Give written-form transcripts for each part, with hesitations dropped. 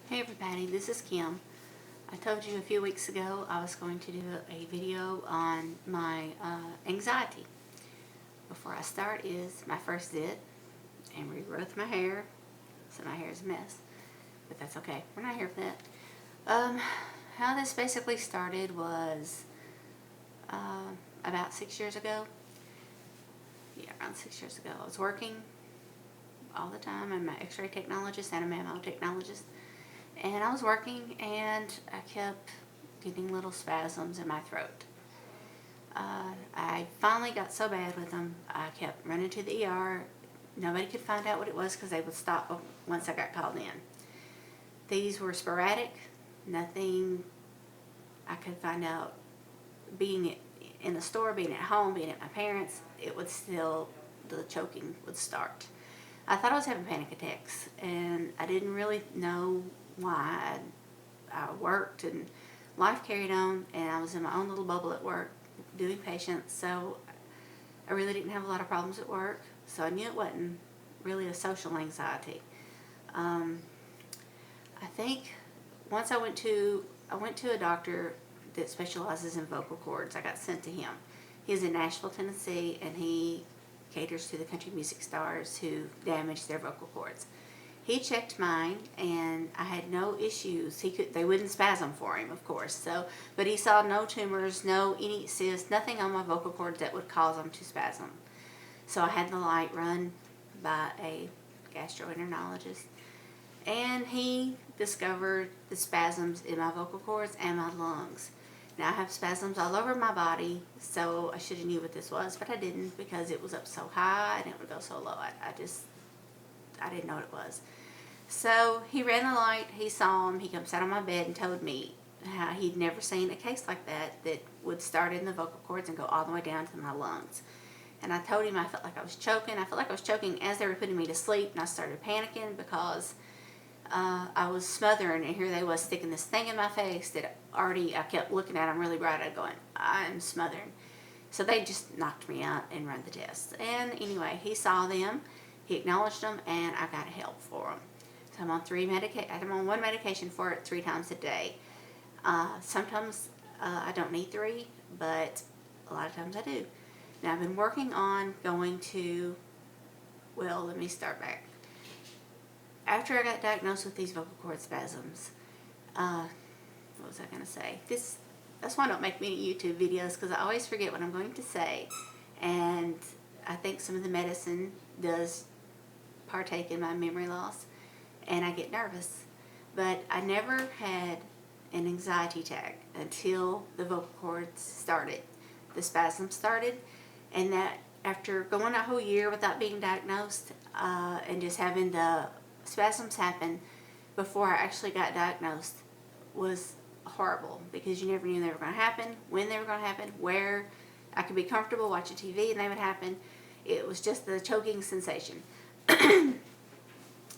Hey everybody, this is Kim. I told you a few weeks ago I was going to do a video on my anxiety. Before I start is my first zit and regrowth my hair, so my hair is a mess, but that's okay. We're not here for that. How this basically started was about 6 years ago. Yeah, around 6 years ago. I was working all the time. I'm an x-ray technologist and a mammotechnologist. And I was working and I kept getting little spasms in my throat. I finally got so bad with them, I kept running to the ER. Nobody could find out what it was because they would stop once I got called in. These were sporadic, nothing I could find out. Being in the store, being at home, being at my parents, it would still, the choking would start. I thought I was having panic attacks and I didn't really know why. I worked and life carried on, and I was in my own little bubble at work doing patients, so I really didn't have a lot of problems at work, so I knew it wasn't really a social anxiety. I think once I went to a doctor that specializes in vocal cords. I got sent to him. He's in Nashville, Tennessee, and he caters to the country music stars who damage their vocal cords. He checked mine, and I had no issues. They wouldn't spasm for him, of course. But he saw no tumors, no any cysts, nothing on my vocal cords that would cause them to spasm. So I had the light run by a gastroenterologist, and he discovered the spasms in my vocal cords and my lungs. Now I have spasms all over my body, so I should have knew what this was, but I didn't because it was up so high and it would go so low. I didn't know what it was. So he ran the light, he saw him, he comes out on my bed and told me how he'd never seen a case like that would start in the vocal cords and go all the way down to my lungs. And I told him I felt like I was choking. I felt like I was choking as they were putting me to sleep, and I started panicking because I was smothering, and here they was sticking this thing in my face that I kept looking at them really bright-eyed going, I'm smothering. So they just knocked me out and run the tests. And anyway, he saw them, he acknowledged them, and I got help for them. So I'm on one medication for it 3 times a day. Sometimes I don't need 3, but a lot of times I do. Now I've been working on going to, well, let me start back. After I got diagnosed with these vocal cord spasms, what was I going to say? That's why I don't make many YouTube videos, because I always forget what I'm going to say. And I think some of the medicine does partake in my memory loss, and I get nervous. But I never had an anxiety attack until the vocal cords started. The spasms started, and that after going a whole year without being diagnosed, and just having the spasms happen before I actually got diagnosed was horrible, because you never knew they were going to happen, when they were going to happen, where. I could be comfortable watching TV and they would happen. It was just the choking sensation.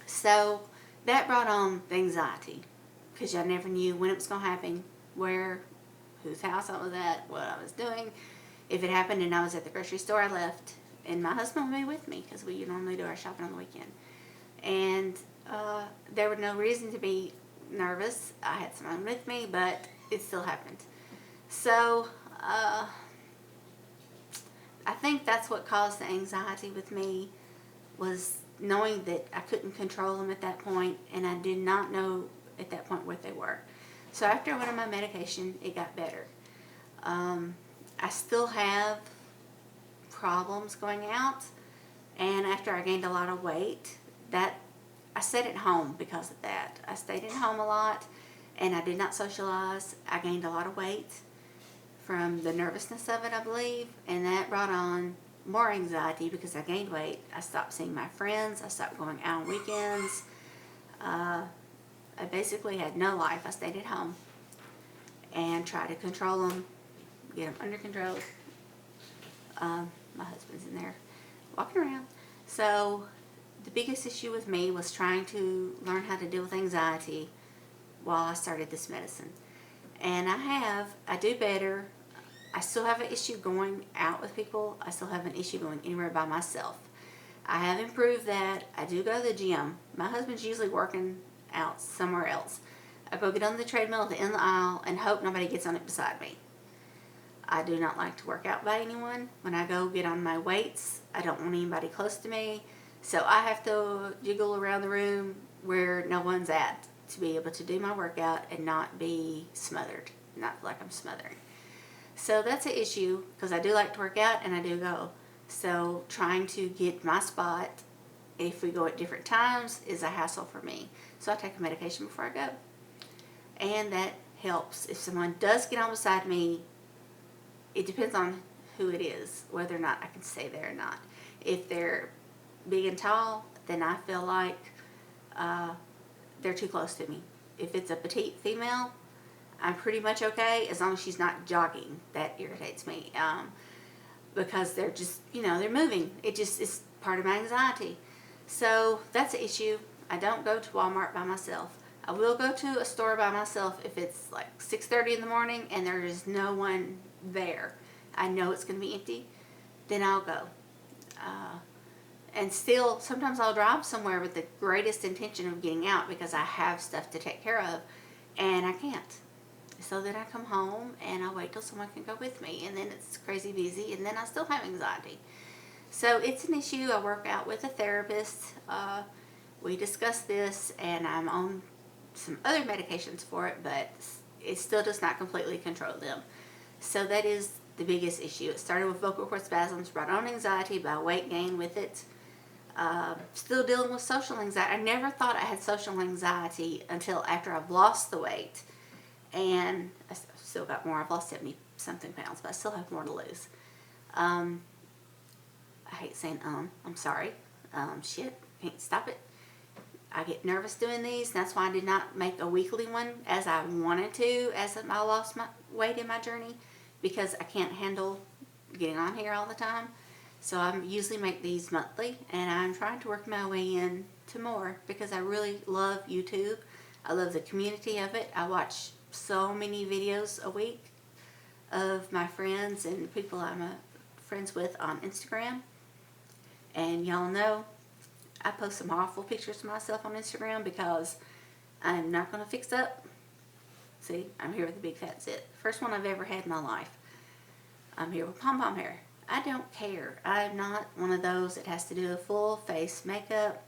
So that brought on the anxiety, because I never knew when it was going to happen, where, whose house I was at, what I was doing. If it happened and I was at the grocery store, I left, and my husband would be with me because we normally do our shopping on the weekend. And there was no reason to be nervous. I had someone with me, but it still happened. So I think that's what caused the anxiety with me, was knowing that I couldn't control them at that point, and I did not know at that point what they were. So after I went on my medication, it got better. I still have problems going out, and after I gained a lot of weight, that I stayed at home because of that. I stayed at home a lot, and I did not socialize. I gained a lot of weight from the nervousness of it, I believe, and that brought on more anxiety because I gained weight. I stopped seeing my friends. I stopped going out on weekends. I basically had no life. I stayed at home and tried to control them, get them under control. My husband's in there walking around. So the biggest issue with me was trying to learn how to deal with anxiety while I started this medicine. And I do better. I still have an issue going out with people. I still have an issue going anywhere by myself. I have improved that. I do go to the gym. My husband's usually working out somewhere else. I go get on the treadmill at the end of the aisle and hope nobody gets on it beside me. I do not like to work out by anyone. When I go get on my weights, I don't want anybody close to me. So I have to jiggle around the room where no one's at to be able to do my workout and not be smothered, not like I'm smothering. So that's an issue because I do like to work out and I do go. So trying to get my spot, if we go at different times, is a hassle for me. So I take a medication before I go. And that helps. If someone does get on beside me, it depends on who it is, whether or not I can stay there or not. If they're big and tall, then I feel like they're too close to me. If it's a petite female, I'm pretty much okay as long as she's not jogging. That irritates me because they're just, they're moving. It just is part of my anxiety. So that's an issue. I don't go to Walmart by myself. I will go to a store by myself if it's like 6:30 in the morning and there is no one there. I know it's going to be empty. Then I'll go. And still, sometimes I'll drive somewhere with the greatest intention of getting out because I have stuff to take care of, and I can't. So then I come home and I wait till someone can go with me, and then it's crazy busy, and then I still have anxiety. So it's an issue. I work out with a therapist. We discuss this, and I'm on some other medications for it, but it still does not completely control them. So that is the biggest issue. It started with vocal cord spasms, brought on anxiety by weight gain with it. Still dealing with social anxiety. I never thought I had social anxiety until after I've lost the weight. And I still got more. I've lost 70 something pounds, but I still have more to lose. I hate saying I'm sorry. Shit, can't stop it. I get nervous doing these. That's why I did not make a weekly one as I wanted to as I lost my weight in my journey, because I can't handle getting on here all the time. So I usually make these monthly, and I'm trying to work my way in to more because I really love YouTube. I love the community of it. I watch so many videos a week of my friends and people I'm friends with on Instagram. And y'all know I post some awful pictures of myself on Instagram because I'm not going to fix up. See, I'm here with a big fat zit. First one I've ever had in my life. I'm here with pom-pom hair. I don't care. I'm not one of those that has to do a full face makeup,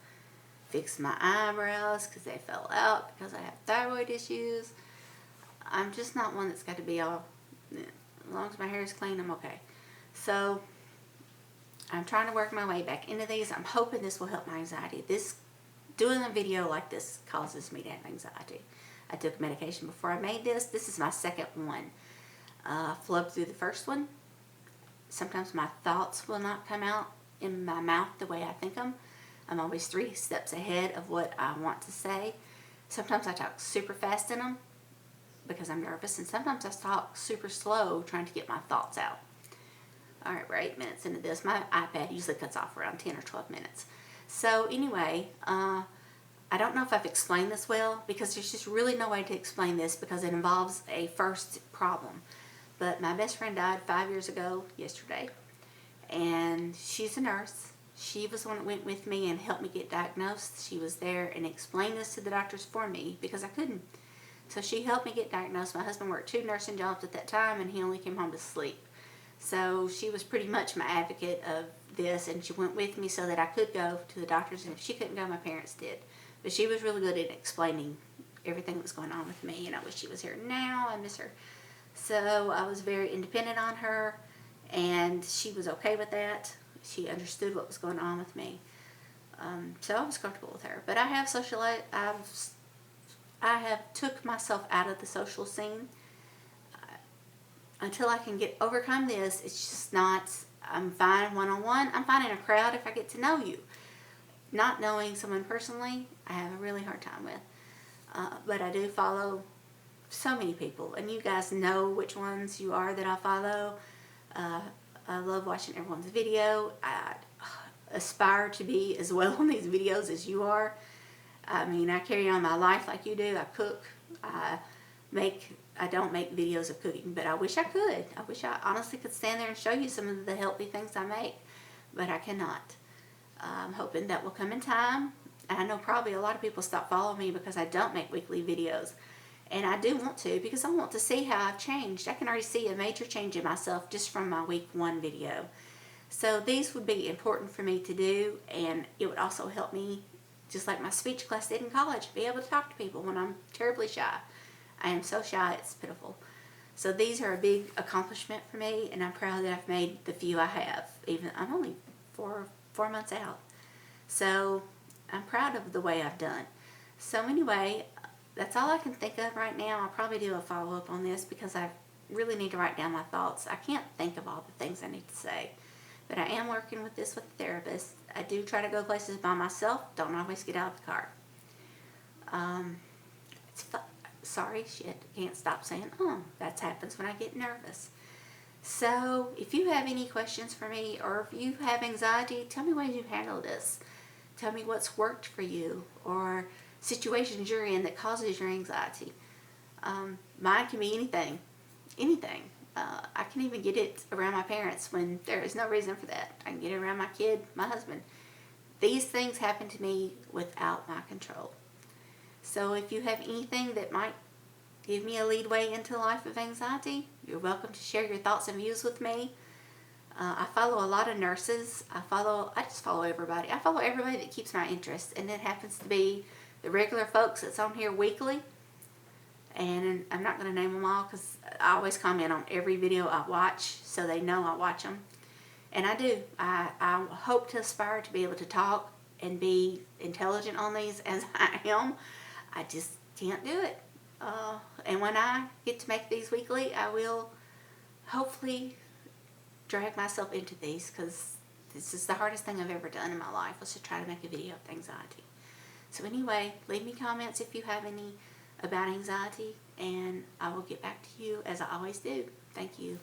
fix my eyebrows because they fell out because I have thyroid issues. I'm just not one that's got to be all, as long as my hair is clean, I'm okay. So I'm trying to work my way back into these. I'm hoping this will help my anxiety. Doing a video like this causes me to have anxiety. I took medication before I made this. This is my second one. Flubbed through the first one. Sometimes my thoughts will not come out in my mouth the way I think them. I'm always 3 steps ahead of what I want to say. Sometimes I talk super fast in them because I'm nervous, and sometimes I talk super slow trying to get my thoughts out. All right, we're 8 minutes into this. My iPad usually cuts off around 10 or 12 minutes. So anyway, I don't know if I've explained this well because there's just really no way to explain this because it involves a first problem. But my best friend died 5 years ago yesterday, and she's a nurse. She was the one that went with me and helped me get diagnosed. She was there and explained this to the doctors for me because I couldn't. So she helped me get diagnosed. My husband worked 2 nursing jobs at that time, and he only came home to sleep. So she was pretty much my advocate of this, and she went with me so that I could go to the doctors, and if she couldn't go, my parents did. But she was really good at explaining everything that was going on with me, and I wish she was here now. I miss her. So I was very independent on her, and she was okay with that. She understood what was going on with me. So I was comfortable with her. But I have I have took myself out of the social scene. Until I can overcome this, it's just not, I'm fine one-on-one. I'm fine in a crowd if I get to know you. Not knowing someone personally, I have a really hard time with. But I do follow so many people, and you guys know which ones you are that I follow. I love watching everyone's video. I aspire to be as well on these videos as you are. I mean, I carry on my life like you do. I cook. I don't make videos of cooking, but I wish I could. I wish I honestly could stand there and show you some of the healthy things I make, but I cannot. I'm hoping that will come in time. And I know probably a lot of people stop following me because I don't make weekly videos. And I do want to, because I want to see how I've changed. I can already see a major change in myself just from my week 1 video. So these would be important for me to do, and it would also help me, just like my speech class did in college, be able to talk to people when I'm terribly shy. I am so shy, it's pitiful. So these are a big accomplishment for me, and I'm proud that I've made the few I have. Even I'm only four months out. So I'm proud of the way I've done. So anyway, that's all I can think of right now. I'll probably do a follow-up on this because I really need to write down my thoughts. I can't think of all the things I need to say. But I am working with this with a therapist. I do try to go places by myself. Don't always get out of the car. Sorry, shit. Can't stop saying, that happens when I get nervous. So if you have any questions for me, or if you have anxiety, tell me ways you've handled this. Tell me what's worked for you, or situations you're in that causes your anxiety. Mine can be anything. Anything. I can even get it around my parents when there is no reason for that. I can get it around my kid, my husband. These things happen to me without my control. So if you have anything that might give me a leadway into a life of anxiety, you're welcome to share your thoughts and views with me. I follow a lot of nurses. I just follow everybody. I follow everybody that keeps my interest, and it happens to be the regular folks that's on here weekly. And I'm not going to name them all because I always comment on every video I watch so they know I watch them. And I do. I hope to aspire to be able to talk and be intelligent on these as I am. I just can't do it. And when I get to make these weekly, I will hopefully drag myself into these, because this is the hardest thing I've ever done in my life, was to try to make a video of anxiety. So anyway, leave me comments if you have any about anxiety, and I will get back to you as I always do. Thank you.